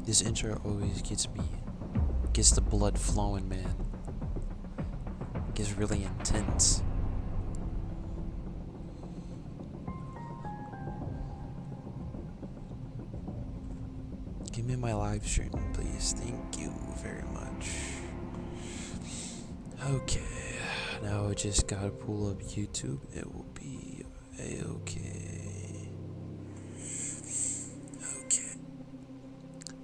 This intro always gets the blood flowing, man. It gets really intense. Give me my live stream, please. Thank you very much. Okay, now I just gotta pull up YouTube. It will be a-okay. Okay.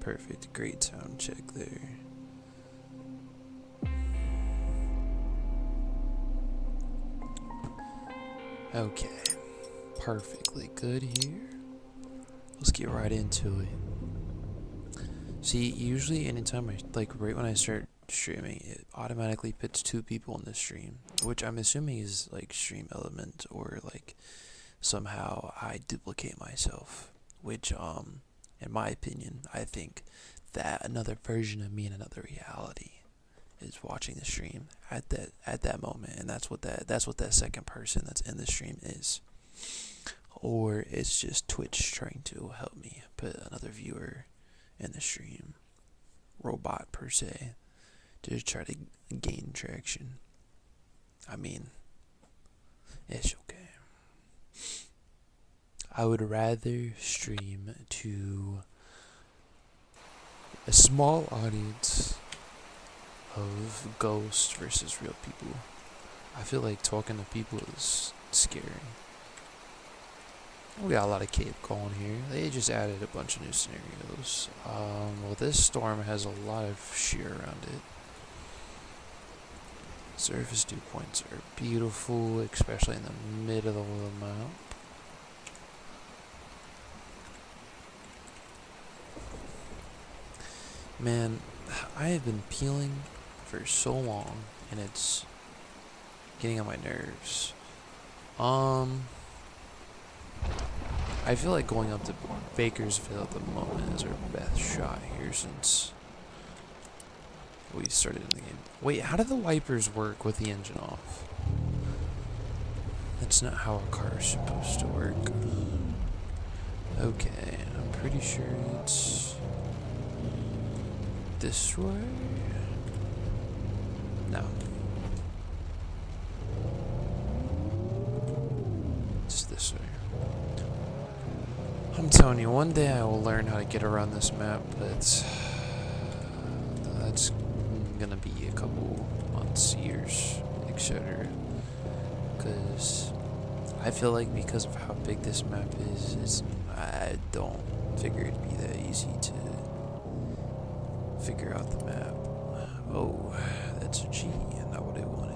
Perfect. Great sound check there. Okay. Perfectly good here. Let's get right into it. See, usually anytime right when I start streaming, it automatically puts two people in the stream, which I'm assuming is like stream element, or like somehow I duplicate myself, which in my opinion, I think that another version of me in another reality is watching the stream at that moment, and that's what that second person that's in the stream is. Or it's just Twitch trying to help me put another viewer in the stream, robot per se, to try to gain traction. I mean, it's okay. I would rather stream to a small audience of ghosts versus real people. I feel like talking to people is scary. We got a lot of cave going here. They just added a bunch of new scenarios. Well, this storm has a lot of shear around it. Surface dew points are beautiful, especially in the middle of the map. Man, I have been peeling for so long, and it's getting on my nerves. I feel like going up to Bakersville at the moment is our best shot here since we started in the game. Wait, how do the wipers work with the engine off? That's not how a car is supposed to work. Okay, I'm pretty sure it's this way? No. It's this way. I'm telling you, one day I will learn how to get around this map, but that's gonna be a couple months, years, etc. Because I feel like because of how big this map is, I don't figure it'd be that easy to figure out the map. Oh, that's a G, not what I wanted.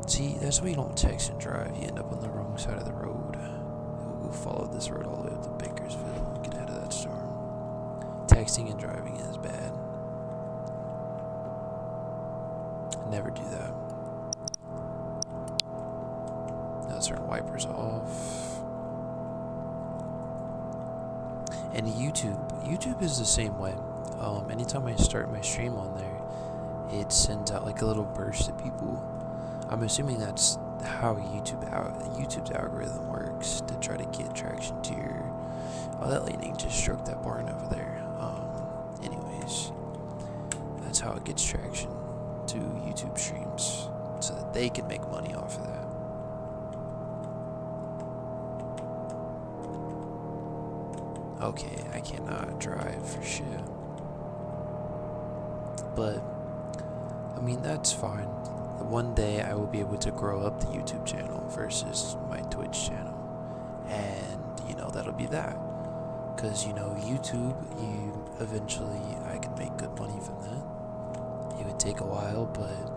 See, that's why you don't text and drive. You end up on the wrong side of the road. We'll follow this road all the way up to Bakersville. Get out of that storm. Texting and driving is bad. Never do that. Now turn wipers off. And YouTube is the same way. Anytime I start my stream on there, it sends out like a little burst to people. I'm assuming that's how YouTube's algorithm works to try to get traction to your. Oh, that lightning just struck that barn over there. Anyways, that's how it gets traction to YouTube streams, so that they can make money off of that. Okay, I cannot drive for shit. But, I mean, that's fine. One day I will be able to grow up the YouTube channel versus my Twitch channel. And, that'll be that. Because, YouTube, eventually I can make good money from that. It would take a while, but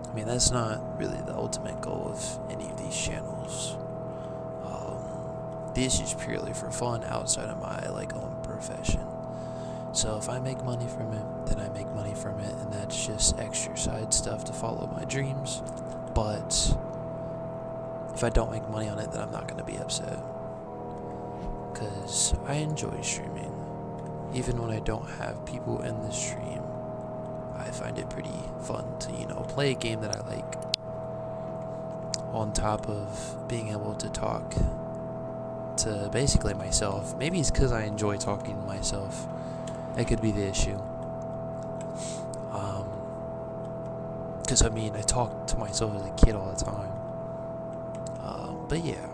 I mean, that's not really the ultimate goal of any of these channels. This is purely for fun outside of my own profession. So if I make money from it, then I make money from it, and that's just extra side stuff to follow my dreams. But if I don't make money on it, then I'm not going to be upset, because I enjoy streaming. Even when I don't have people in the stream, I find it pretty fun to, you know, play a game that I like on top of being able to talk to basically myself. Maybe it's because I enjoy talking to myself. That could be the issue. Because, I mean, I talk to myself as a kid all the time. But yeah.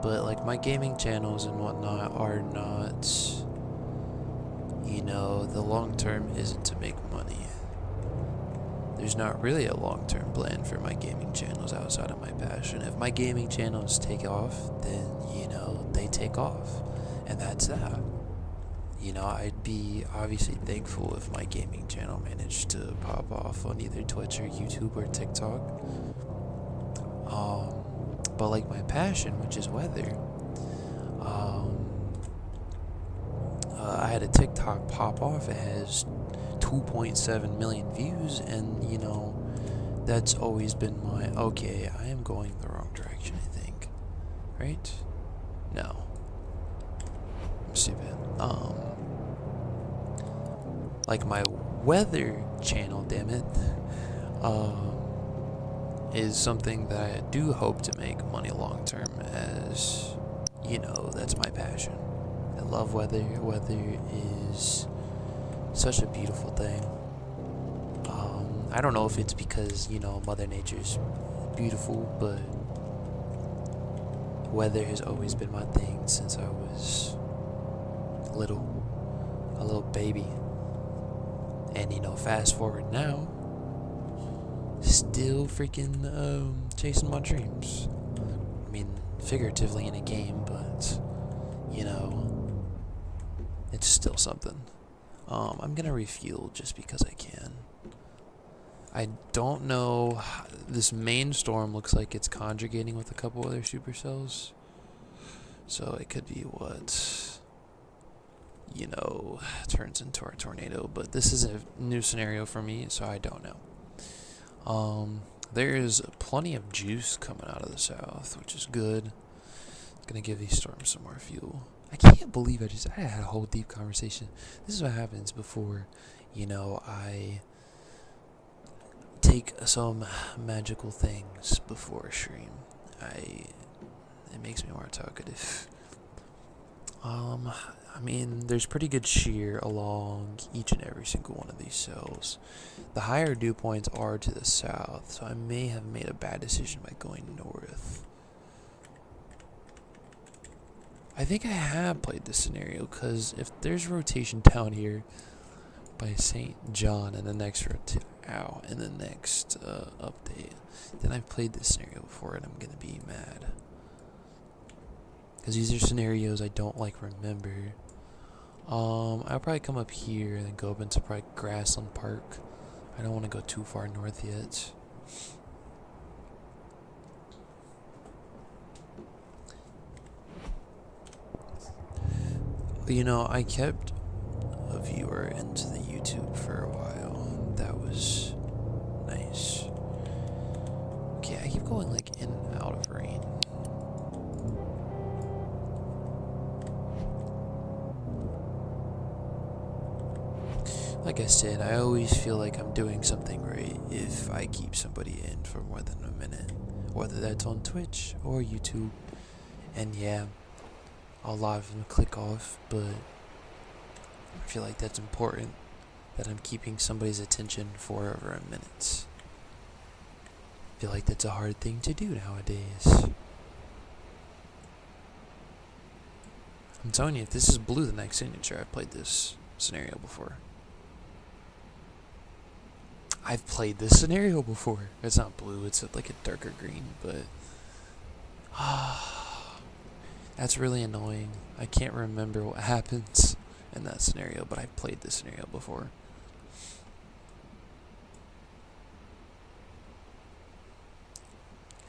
But, like, my gaming channels and whatnot are not, you know, the long term isn't to make money. There's not really a long-term plan for my gaming channels outside of my passion. If my gaming channels take off, then, you know, they take off. And that's that. You know, I'd be obviously thankful if my gaming channel managed to pop off on either Twitch or YouTube or TikTok. But like my passion, which is weather, I had a TikTok pop off. It has 2.7 million views, and you know, that's always been my, okay, I am going the wrong direction, I think. Right? No. I'm stupid. Like my weather channel, damn it, is something that I do hope to make money long term, as, you know, that's my passion. I love weather. Weather is such a beautiful thing. I don't know if it's because, you know, Mother Nature's beautiful, but weather has always been my thing since I was a little baby. And, you know, fast forward now, still freaking chasing my dreams. I mean, figuratively in a game, but, you know, it's still something. I'm gonna refuel just because I can. I don't know, this main storm looks like it's conjugating with a couple other supercells. So it could be what, you know, turns into our tornado. But this is a new scenario for me, so I don't know. There is plenty of juice coming out of the south, which is good. It's gonna give these storms some more fuel. I can't believe I had a whole deep conversation. This is what happens before, you know, I take some magical things before a stream. It makes me more talkative. I mean, there's pretty good shear along each and every single one of these cells. The higher dew points are to the south, so I may have made a bad decision by going north. I think I have played this scenario, because if there's rotation down here by St. John in the next update, then I've played this scenario before and I'm gonna be mad. Because these are scenarios I don't like remember. I'll probably come up here and then go up into probably Grassland Park. I don't want to go too far north yet. You know, I kept a viewer into the YouTube for a while. That was nice. Okay, I keep going like in and out of rain. Like I said, I always feel like I'm doing something right if I keep somebody in for more than a minute, whether that's on Twitch or YouTube. And yeah, a lot of them click off, but I feel like that's important, that I'm keeping somebody's attention for over a minute. I feel like that's a hard thing to do nowadays. I'm telling you, if this is blue the next signature, I've played this scenario before. I've played this scenario before. It's not blue, it's like a darker green, but that's really annoying. I can't remember what happens in that scenario, but I've played this scenario before.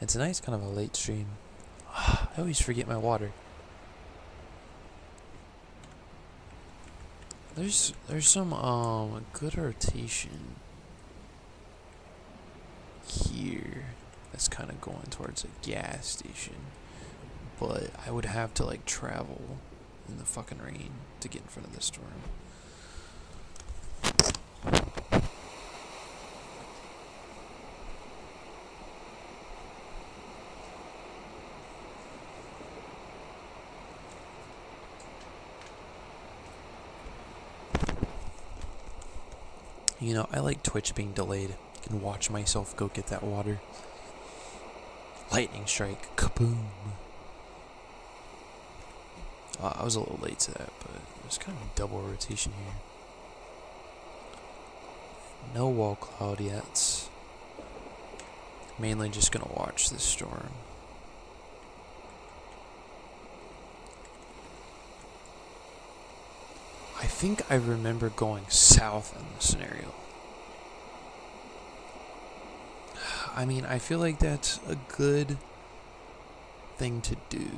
It's a nice kind of a late stream. I always forget my water. There's some good rotation here that's kind of going towards a gas station, but I would have to like travel in the fucking rain to get in front of the storm. You know, I like Twitch being delayed. I can watch myself go get that water. Lightning strike. Kaboom. I was a little late to that, but it was kind of a double rotation here. No wall cloud yet. Mainly just gonna watch this storm. I think I remember going south in this scenario. I mean, I feel like that's a good thing to do.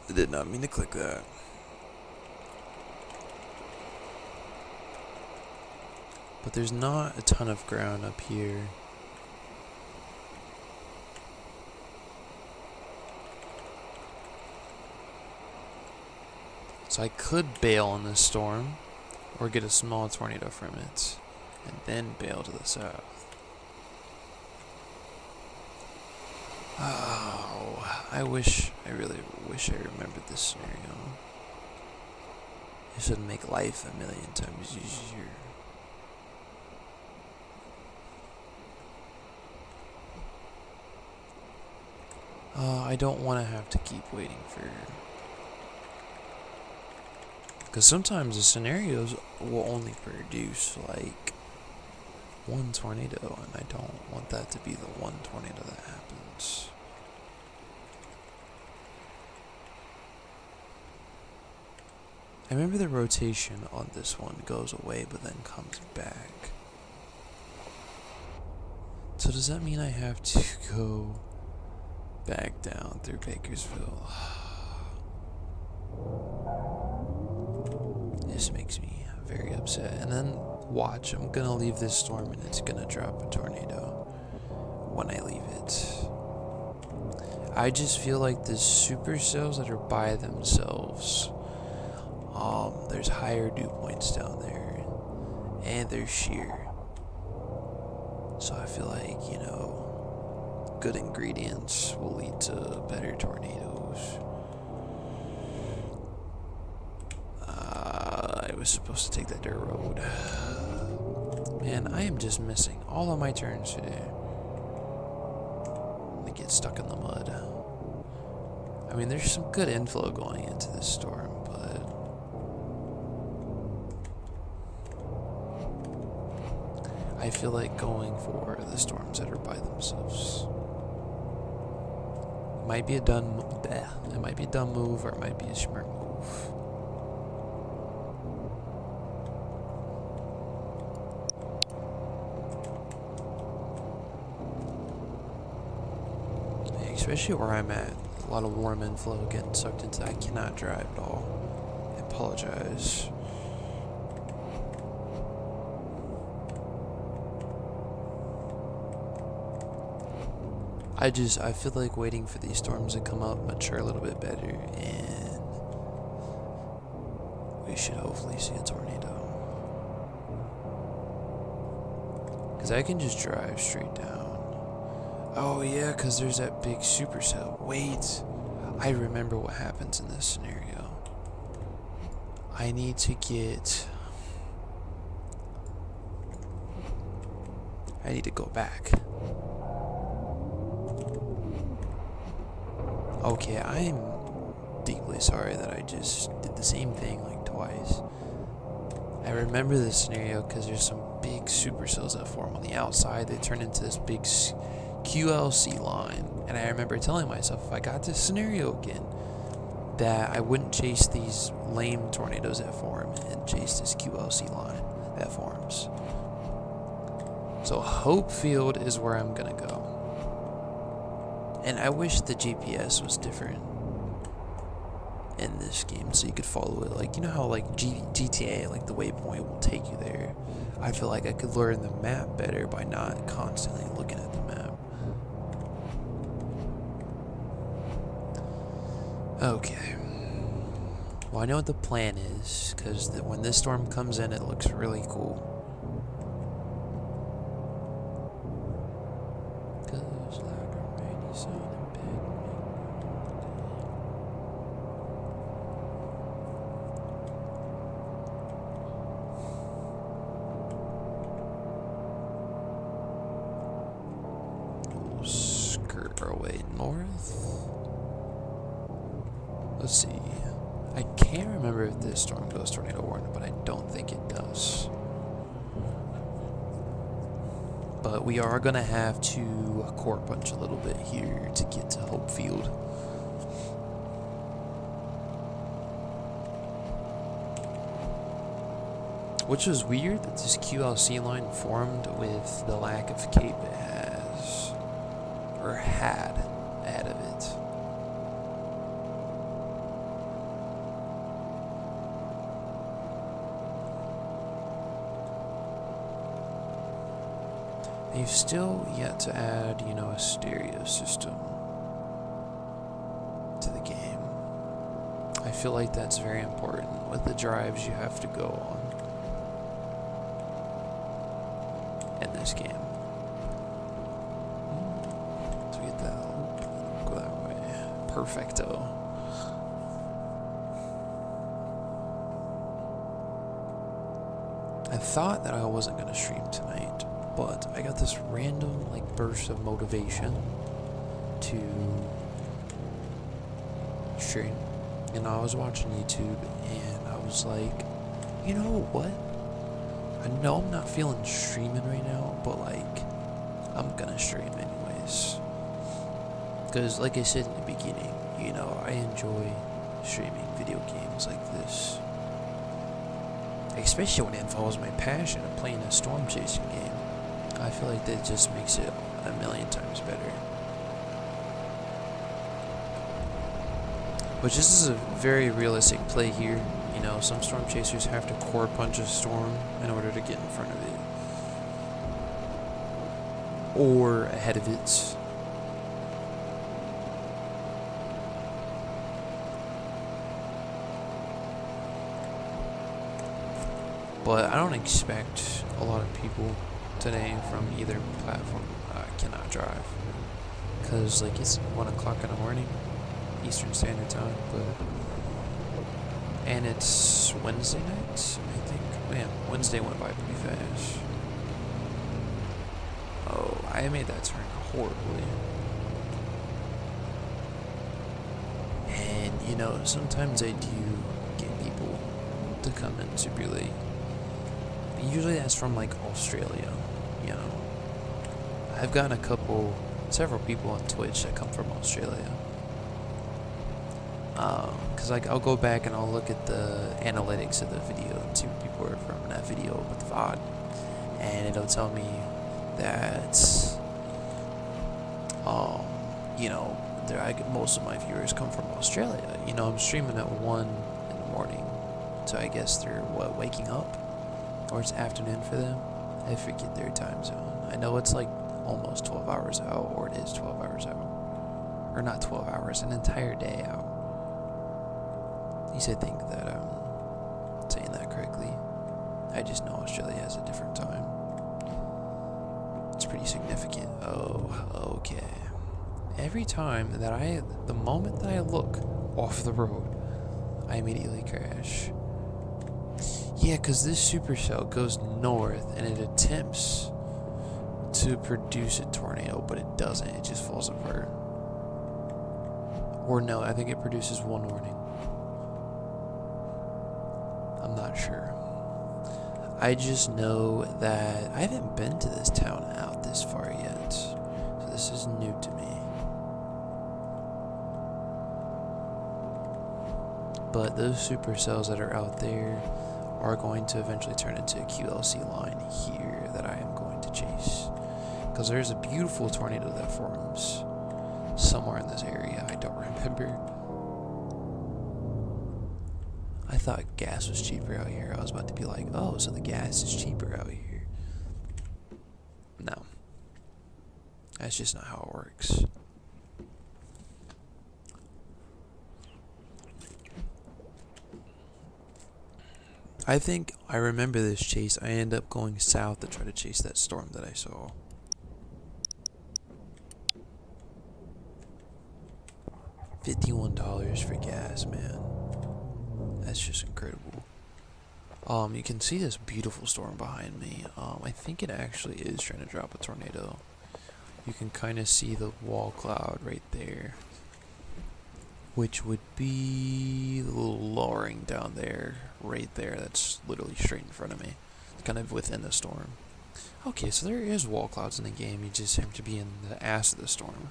I did not mean to click that. But there's not a ton of ground up here. So I could bail in this storm, or get a small tornado from it, and then bail to the south. Oh, I really wish I remembered this scenario. This would make life a million times easier. I don't want to have to keep waiting for... Because sometimes the scenarios will only produce like one tornado, and I don't want that to be the one tornado that happens. I remember the rotation on this one goes away but then comes back. So does that mean I have to go back down through Bakersville? This makes me very upset. And then watch, I'm gonna leave this storm and it's gonna drop a tornado when I leave it. I just feel like the supercells that are by themselves, there's higher dew points down there, and they're sheer. So I feel like, you know, good ingredients will lead to better tornadoes. I was supposed to take that dirt road. Man, I am just missing all of my turns today. I'm gonna get stuck in the mud. I mean, there's some good inflow going into this storm, but I feel like going for the storms that are by themselves. It might be a dumb move, or it might be a smart move. Especially where I'm at, a lot of warm inflow getting sucked into. I cannot drive at all. I apologize. I feel like waiting for these storms to come up, mature a little bit better, and we should hopefully see a tornado. Because I can just drive straight down. Oh yeah, because there's that big supercell. Wait, I remember what happens in this scenario. I need to go back. Okay, I'm deeply sorry that I just did the same thing like twice. I remember this scenario because there's some big supercells that form on the outside. They turn into this big QLC line, and I remember telling myself if I got this scenario again that I wouldn't chase these lame tornadoes that form and chase this QLC line that forms. So Hope Field is where I'm gonna go, and I wish the GPS was different in this game so you could follow it. Like, you know how like GTA, like the waypoint will take you there. I feel like I could learn the map better by not constantly looking at the map. Okay. Well, I know what the plan is, because when this storm comes in, it looks really cool. Goes like a rainy sun in bed. way? North? Let's see. I can't remember if this storm goes tornado warning, but I don't think it does. But we are going to have to core punch a little bit here to get to Hope Field. Which was weird that this QLC line formed with the lack of cape it has, or had, ahead of it. They've still yet to add, you know, a stereo system to the game. I feel like that's very important with the drives you have to go on in this game. Let's get that. Go that way. Perfecto. I thought that I wasn't going to stream tonight, but I got this random like burst of motivation to stream. And I was watching YouTube and I was like, you know what? I know I'm not feeling streaming right now, but like, I'm gonna stream anyways. Because like I said in the beginning, you know, I enjoy streaming video games like this. Especially when it involves my passion of playing a storm chasing game. I feel like that just makes it a million times better. Which this is a very realistic play here. You know, some storm chasers have to core punch a storm in order to get in front of it. Or ahead of it. But I don't expect a lot of people today from either platform. I cannot drive. Because, like, it's 1 o'clock in the morning, Eastern Standard Time, and it's Wednesday night, I think. Man, Wednesday went by pretty fast. Oh, I made that turn horribly. And, you know, sometimes I do get people to come in super late. Usually that's from, like, Australia, you know. I've gotten several people on Twitch that come from Australia. Because like I'll go back and I'll look at the analytics of the video and see what people are from that video with the VOD, and it'll tell me that you know, most of my viewers come from Australia. You know, I'm streaming at 1 in the morning, so I guess they're waking up, or it's afternoon for them. I forget their time zone. I know it's like almost 12 hours out, or it is 12 hours out, or not 12 hours, an entire day out. At least I think that I'm saying that correctly. I just know Australia has a different time. It's pretty significant. Oh, okay. Every time that the moment that I look off the road, I immediately crash. Yeah, because this supercell goes north and it attempts to produce a tornado, but it doesn't. It just falls apart. Or no, I think it produces one warning. I'm not sure. I just know that I haven't been to this town out this far yet, so this is new to me. But those supercells that are out there are going to eventually turn into a QLC line here that I am going to chase. Because there's a beautiful tornado that forms somewhere in this area. I don't remember. I thought gas was cheaper out here. I was about to be like, oh, so the gas is cheaper out here. No. That's just not how it works. I think I remember this chase. I ended up going south to try to chase that storm that I saw. $51 for gas, man. That's just incredible. You can see this beautiful storm behind me. I think it actually is trying to drop a tornado. you can kind of see the wall cloud right there, which would be a little lowering down there, right there. That's literally straight in front of me. It's kind of within the storm. Okay, so there is wall clouds in the game. You just have to be in the ass of the storm.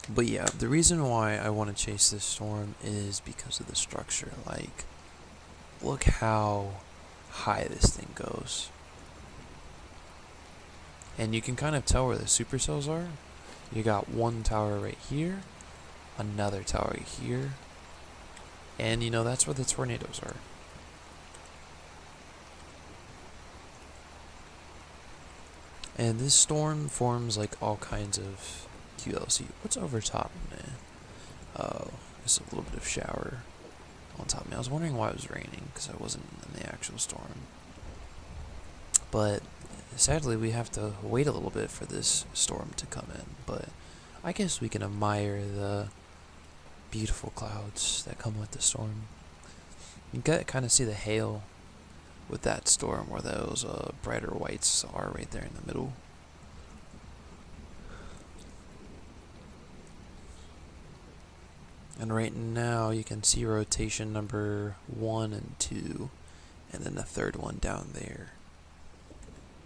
But yeah, the reason why I want to chase this storm is because of the structure. Like, look how high this thing goes. And you can kind of tell where the supercells are. You got one tower right here, another tower here, and you know that's where the tornadoes are. And this storm forms like all kinds of QLC. What's over top of me? Oh, just a little bit of shower on top of me. I was wondering why it was raining, because I wasn't in the actual storm. But sadly, we have to wait a little bit for this storm to come in. But I guess we can admire the beautiful clouds that come with the storm. You can kind of see the hail with that storm, where those brighter whites are right there in the middle. And right now you can see rotation number 1 and 2, and then the third one down there,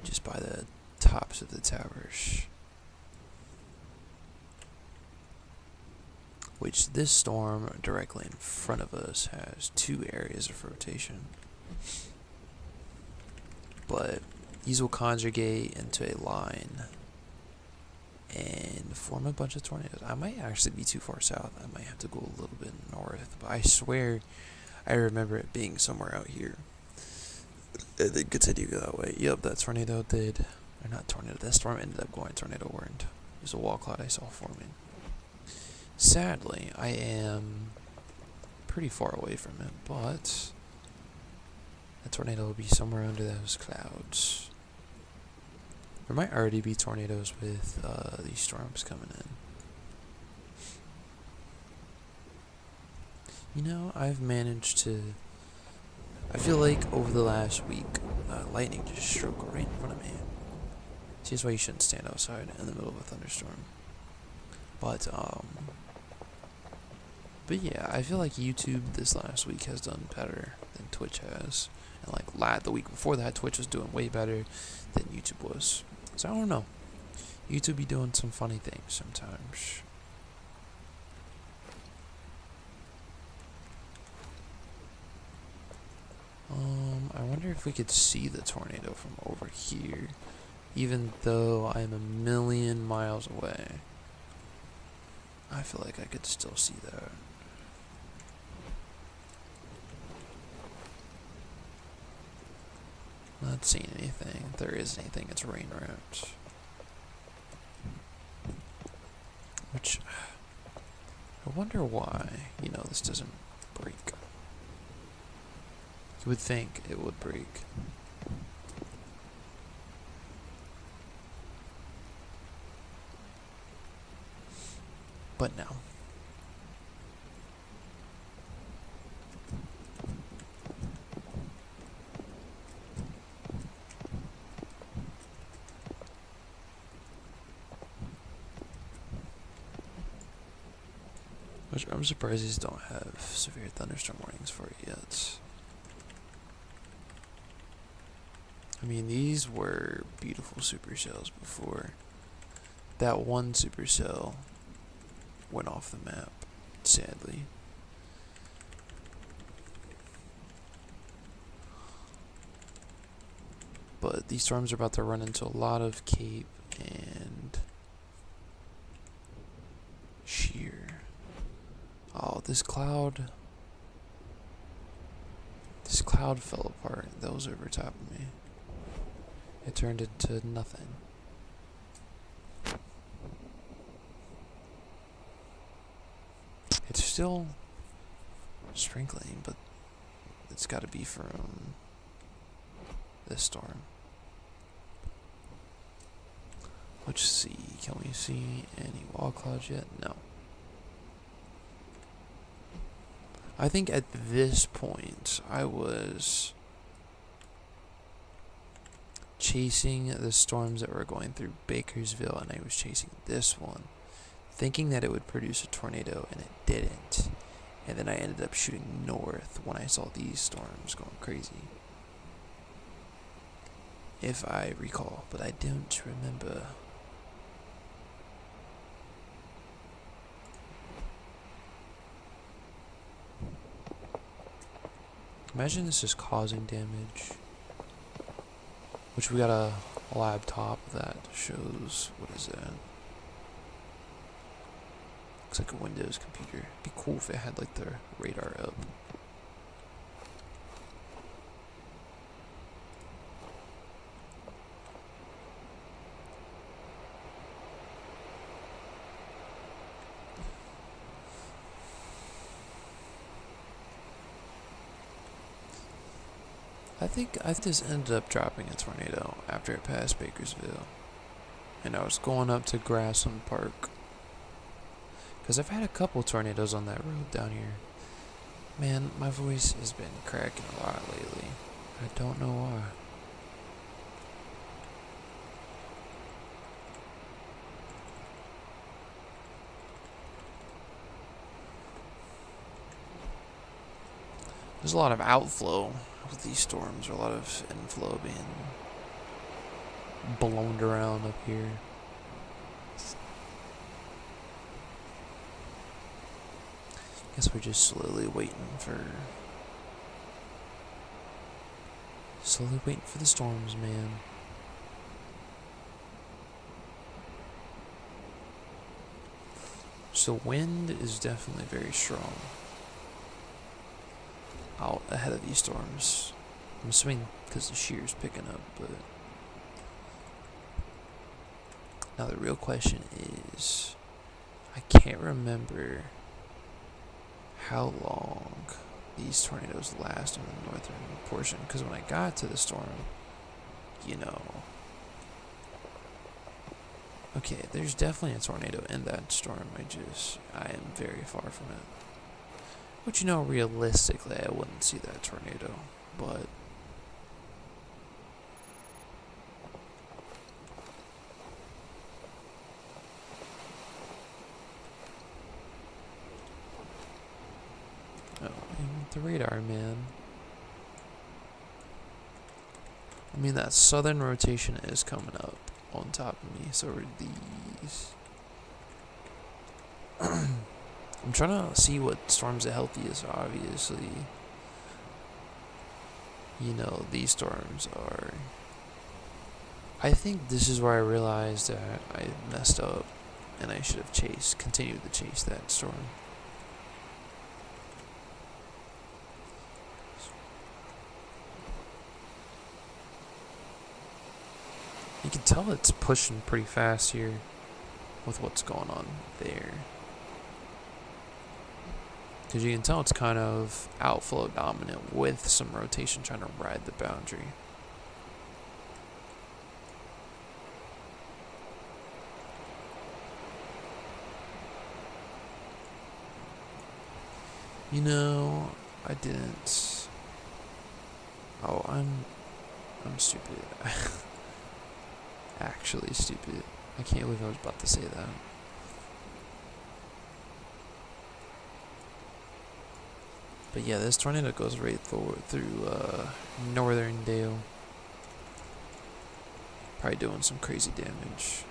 just by the tops of the towers. Which this storm directly in front of us has 2 areas of rotation. But these will conjugate into a line and form a bunch of tornadoes. I might actually be too far south. I might have to go a little bit north, but I swear I remember it being somewhere out here. I think it's idea go that way. Yep, that tornado did. Or not tornado, that storm ended up going tornado warned. It was a wall cloud I saw forming. Sadly, I am pretty far away from it, but the tornado will be somewhere under those clouds. There might already be tornadoes with these storms coming in. You know, I've managed to... I feel like over the last week, lightning just struck right in front of me. See, that's why you shouldn't stand outside in the middle of a thunderstorm. But yeah, I feel like YouTube this last week has done better than Twitch has. And like the week before that, Twitch was doing way better than YouTube was. So I don't know. YouTube be doing some funny things sometimes. I wonder if we could see the tornado from over here, even though I'm a million miles away. I feel like I could still see that. Not seeing anything. If there is anything, it's rain wrapped. Which, I wonder why, this doesn't break. You would think it would break. But no. Which I'm surprised these don't have severe thunderstorm warnings for it yet. I mean, these were beautiful supercells before. That one supercell went off the map, sadly. But these storms are about to run into a lot of cape and sheer. Oh, this cloud fell apart. That was over top of me. It turned into nothing. It's still sprinkling, but it's got to be from this storm. Let's see. Can we see any wall clouds yet? No. I think at this point I was chasing the storms that were going through Bakersville, and I was chasing this one, thinking that it would produce a tornado, and it didn't. And then I ended up shooting north when I saw these storms going crazy. If I recall, but I don't remember. Imagine this is causing damage. Which we got a laptop that shows, what is that? Looks like a Windows computer. It'd be cool if it had like the radar up. I think this ended up dropping a tornado after it passed Bakersville. And I was going up to Grassland Park. Because I've had a couple tornadoes on that road down here. Man, my voice has been cracking a lot lately. I don't know why. There's a lot of outflow with these storms, or a lot of inflow being blown around up here. Guess we're just slowly waiting for the storms, man. So wind is definitely very strong out ahead of these storms. I'm assuming because the shear's picking up, but now the real question is, I can't remember how long these tornadoes last in the northern portion, because when I got to the storm, you know, okay, there's definitely a tornado in that storm. I am very far from it. But you know, realistically, I wouldn't see that tornado, but the radar, man. I mean, that southern rotation is coming up on top of me, so are these. I'm trying to see what storm's the healthiest, obviously. You know, these storms are. I think this is where I realized that I messed up and I should have continued to chase that storm. You can tell it's pushing pretty fast here with what's going on there. Because you can tell it's kind of outflow dominant with some rotation trying to ride the boundary. You know, I didn't. Oh, I'm stupid. Actually stupid. I can't believe I was about to say that. But yeah, this tornado goes right through northern Dale. Probably doing some crazy damage.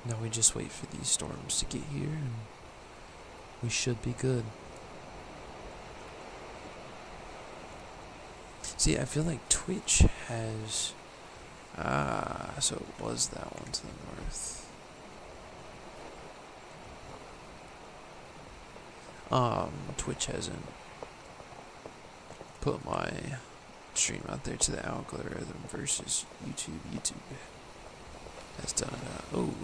Now we just wait for these storms to get here and we should be good. See, I feel like Twitch has... so it was that one to the north. Twitch hasn't put my stream out there to the algorithm versus YouTube. YouTube has done that. Oh,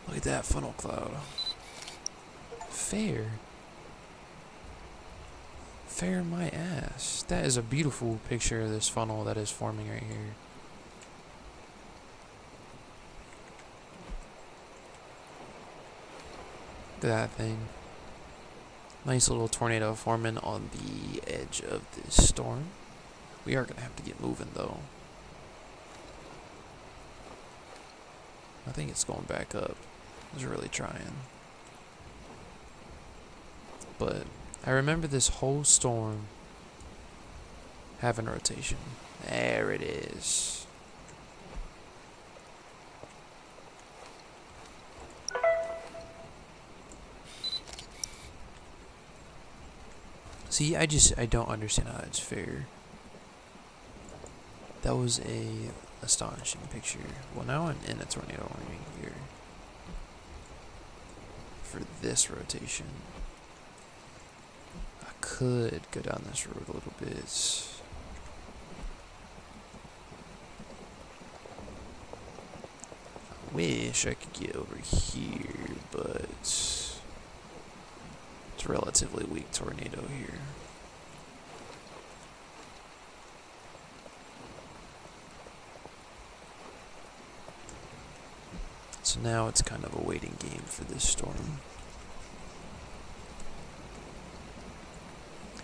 look at that funnel cloud. Fair my ass. That is a beautiful picture of this funnel that is forming right here. Look at that thing. Nice little tornado forming on the edge of this storm. We are going to have to get moving though. I think it's going back up. It's really trying. But I remember this whole storm having rotation. There it is. See, I don't understand how that's fair. That was a astonishing picture. Well, now I'm in a tornado warning here. For this rotation. I could go down this road a little bit. I wish I could get over here, but it's a relatively weak tornado here. So now it's kind of a waiting game for this storm.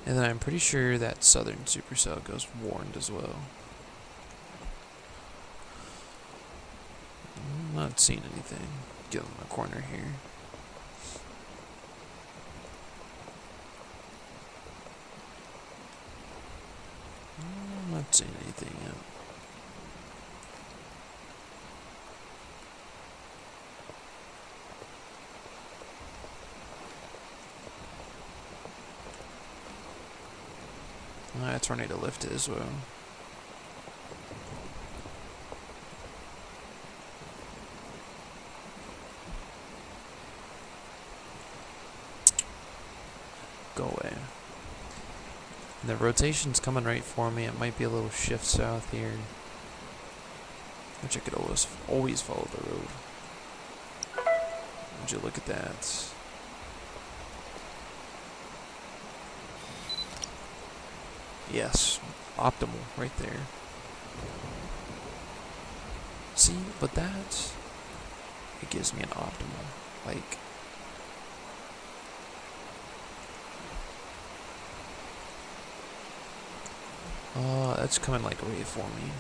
And then I'm pretty sure that southern supercell goes warned as well. I'm not seeing anything. Get in the corner here. I'm not seeing anything yet. That tornado lifted as well. Go away. And the rotation's coming right for me. It might be a little shift south here. Which I could always follow the road. Would you look at that? Yes, optimal right there. See, but that, it gives me an optimal, like, that's coming like right for me.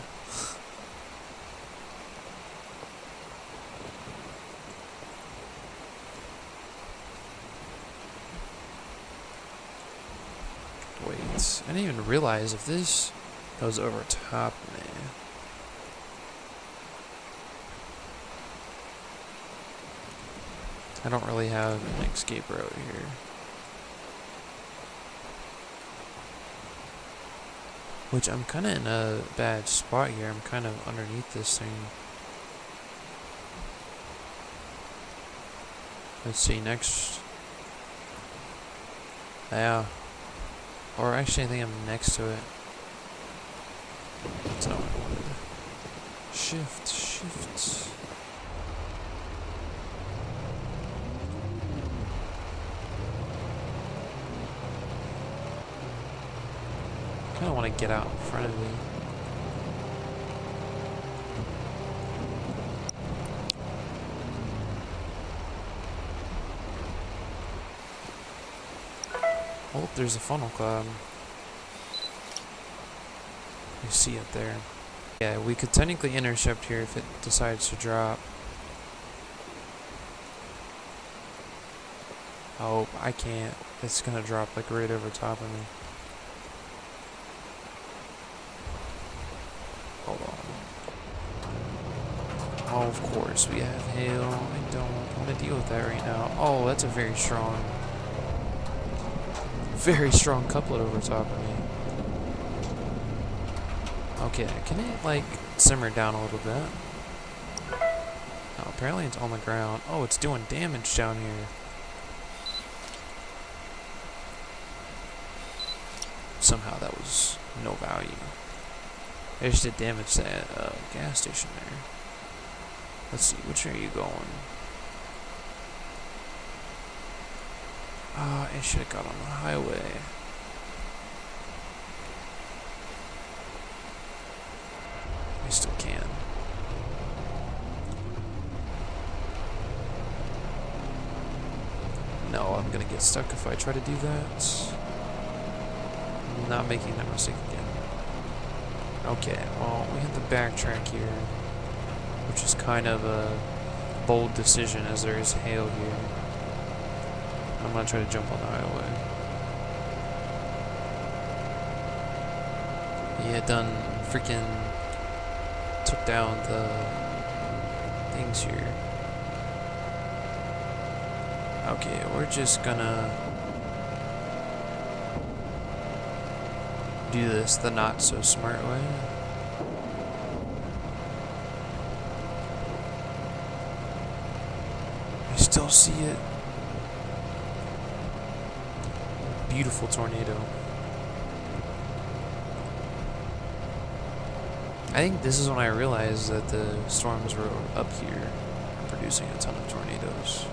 Wait, I didn't even realize if this goes over top of me. I don't really have an escape route here. Which I'm kind of in a bad spot here. I'm kind of underneath this thing. Let's see, next. Yeah. Or actually, I think I'm next to it. That's not what I wanted. Shift. I kind of want to get out in front of me. Oh, there's a funnel cloud. You see it there. Yeah, we could technically intercept here if it decides to drop. Oh, I can't. It's gonna drop like right over top of me. Hold on. Oh, of course, we have hail. I don't want to deal with that right now. Oh, that's a very strong couplet over top of me. Okay, can it like simmer down a little bit? Oh, apparently it's on the ground. Oh, it's doing damage down here. Somehow that was no value. I just did damage to that gas station there. Let's see, which way are you going? Ah, I should have got on the highway. I still can. No, I'm gonna get stuck if I try to do that. I'm not making that mistake again. Okay, well, we have to backtrack here, which is kind of a bold decision as there is hail here. I'm gonna try to jump on the highway. Yeah, done freaking took down the things here. Okay, we're just gonna do this the not so smart way. I still see it. Beautiful tornado. I think this is when I realized that the storms were up here and producing a ton of tornadoes.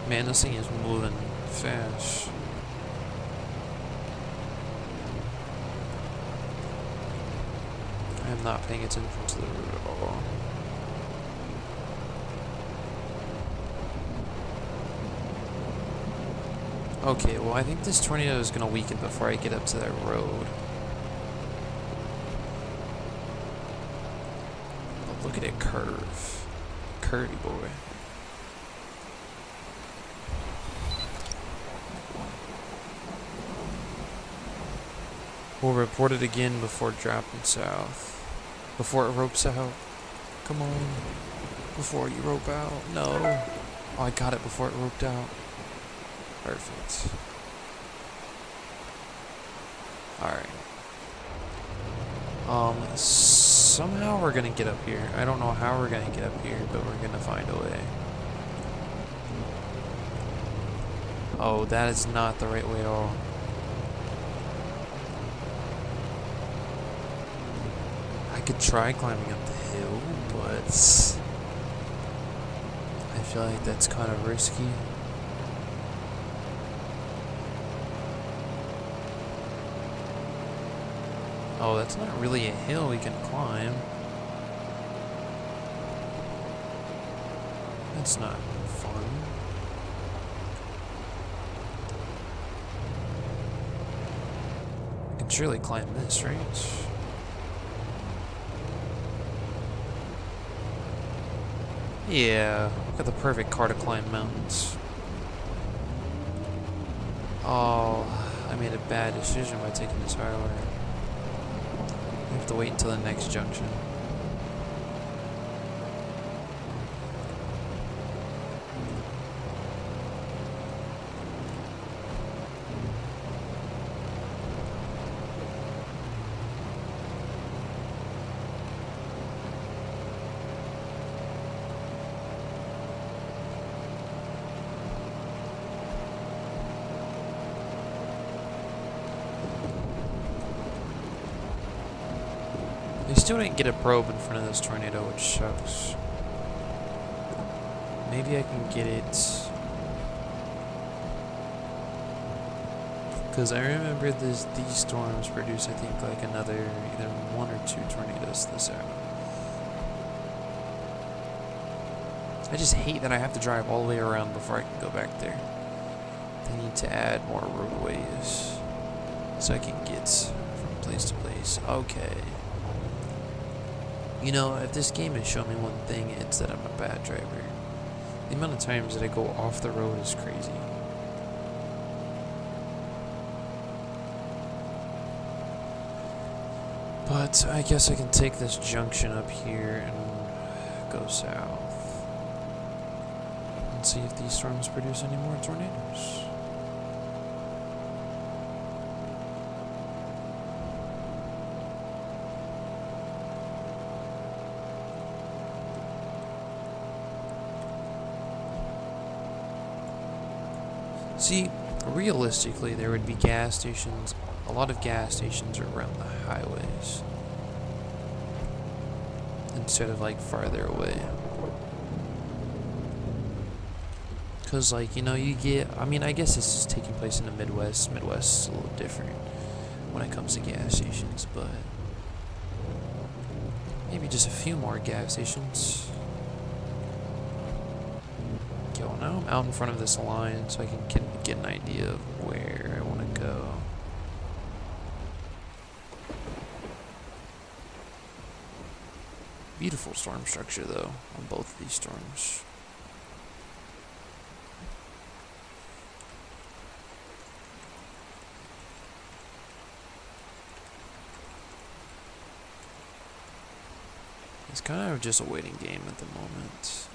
Man, this thing is moving fast. I am not paying attention to the road at all. Okay, well, I think this tornado is going to weaken before I get up to that road. But look at it curve. Curvy boy. We'll report it again before dropping south. Before it ropes out. Come on. Before you rope out. No. Oh, I got it before it roped out. Perfect. Alright. Somehow we're gonna get up here. I don't know how we're gonna get up here, but we're gonna find a way. Oh, that is not the right way at all. I could try climbing up the hill, but I feel like that's kind of risky. Oh, that's not really a hill we can climb. That's not fun. I can surely climb this, right? Yeah, got the perfect car to climb mountains. Oh, I made a bad decision by taking this highway. We have to wait until the next junction. They still didn't get a probe in front of this tornado, which sucks. Maybe I can get it. Because I remember these storms produce, I think, like another either 1 or 2 tornadoes this hour. I just hate that I have to drive all the way around before I can go back there. They need to add more roadways so I can get from place to place. Okay. You know, if this game has shown me one thing, it's that I'm a bad driver. The amount of times that I go off the road is crazy. But I guess I can take this junction up here and go south. And see if these storms produce any more tornadoes. See, realistically, there would be gas stations, a lot of gas stations around the highways, instead of like farther away. Because, like, you know, you get, I mean, I guess this is taking place in the Midwest. Midwest is a little different when it comes to gas stations, but maybe just a few more gas stations. Okay, well, now I'm out in front of this line so I can get an idea of where I want to go. Beautiful storm structure, though, on both of these storms. It's kind of just a waiting game at the moment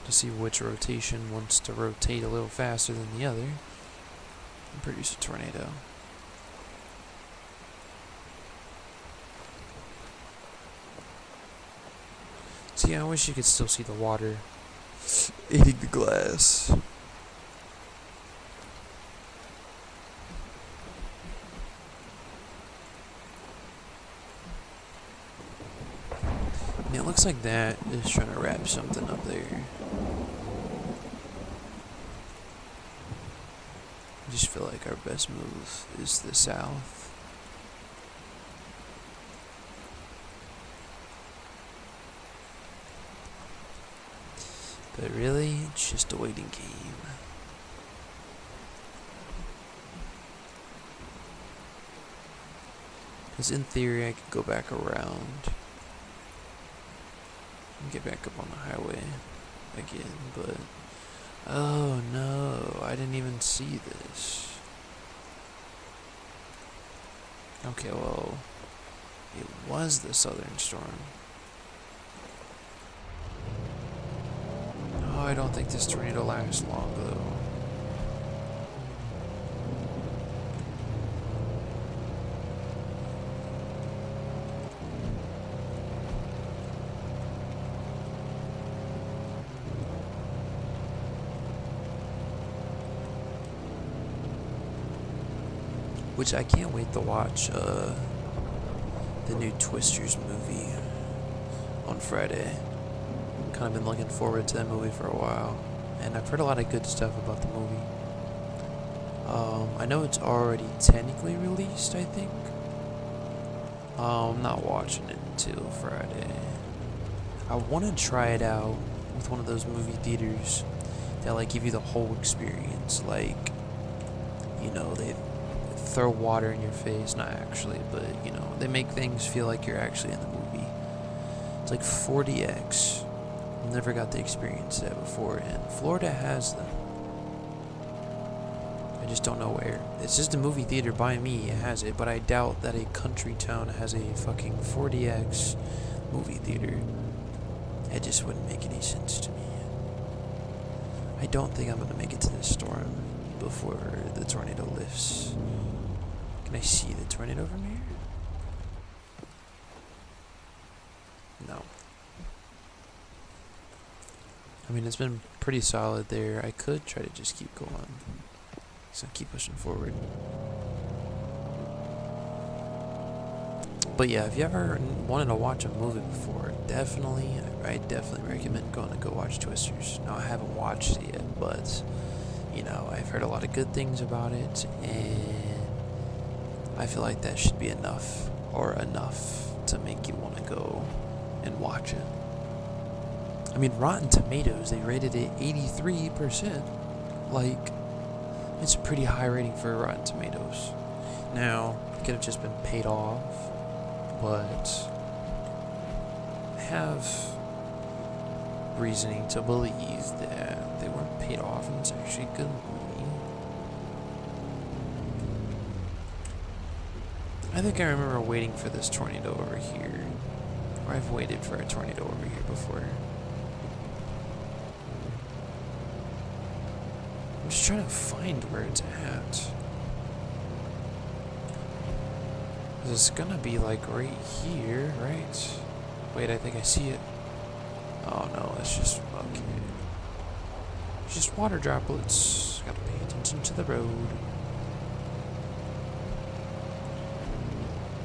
to see which rotation wants to rotate a little faster than the other and produce a tornado. See, I wish you could still see the water hitting the glass. And it looks like that is trying to wrap something up there. I just feel like our best move is the south. But really, it's just a waiting game. Because in theory, I could go back around and get back up on the highway again, but oh no, I didn't even see this. Okay, well, it was the southern storm. Oh, I don't think this tornado lasts long though. Which I can't wait to watch the new Twisters movie on Friday. Kind of been looking forward to that movie for a while, and I've heard a lot of good stuff about the movie. I know it's already technically released, I think. I'm not watching it until Friday. I want to try it out with one of those movie theaters that like give you the whole experience, like, you know, they throw water in your face, not actually, but you know, they make things feel like you're actually in the movie. It's like 4DX. Never got to experience that before, and Florida has them. I just don't know where. It's just a movie theater by me, it has it, but I doubt that a country town has a fucking 4DX movie theater. It just wouldn't make any sense to me. I don't think I'm gonna make it to this storm before the tornado lifts. Can I see the tornado from here? No. I mean, it's been pretty solid there. I could try to just keep going. So keep pushing forward. But yeah, if you ever wanted to watch a movie before, I definitely recommend going to go watch Twisters. Now, I haven't watched it yet, but, you know, I've heard a lot of good things about it, and I feel like that should be enough to make you want to go and watch it. I mean, Rotten Tomatoes, they rated it 83%. Like, it's a pretty high rating for Rotten Tomatoes. Now, it could have just been paid off, but I have reasoning to believe that they weren't paid off and it's actually a good movie. I think I remember waiting for this tornado over here. Or I've waited for a tornado over here before. I'm just trying to find where it's at. It's gonna be like right here, right? Wait, I think I see it. Oh no, it's just, okay. It's just water droplets. Gotta pay attention attention to the road.